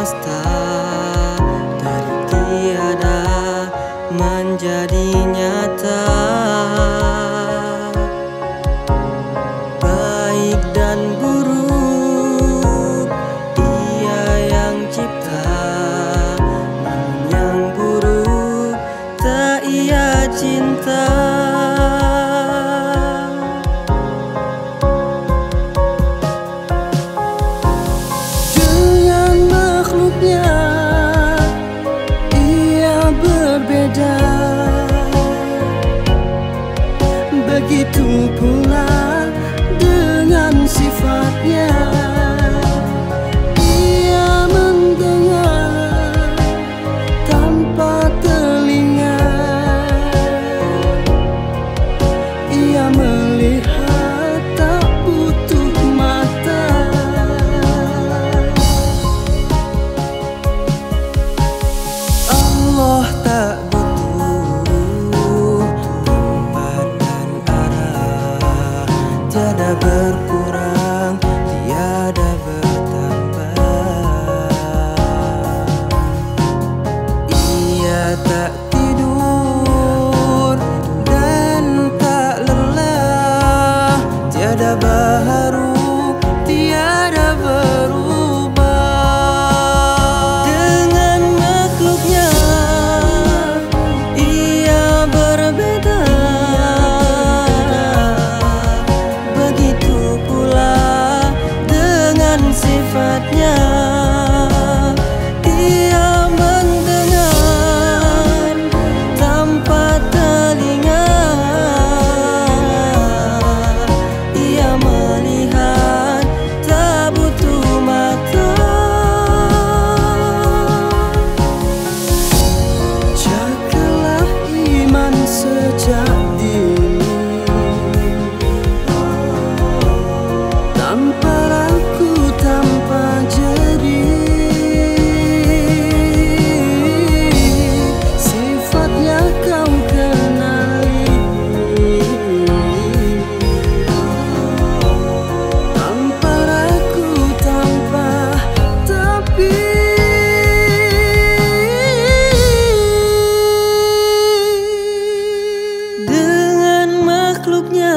semesta dari tiada menjadi nyata. Baik dan buruk Ia yang cipta, namun yang buruk tak Ia cinta. Begitu pula dengan sifatnya. Ia mendengar tanpa telinga, Ia melihat tak butuh mata. Allah tak tiada berkurang, tiada bertambah. Ia tak tidur dan tak lelah, tiada baharu, tiada berubah. Dengan makhluknya Ia berbeda, sifatnya. Ia mendengar tanpa telinga, Ia melihat tak butuh mata. Jagalah iman sejak dini, tanpa ragu, tanpa jeri. Sifatnya kau kenali, tanpa ragu, tanpa tapi. Dengan makhluknya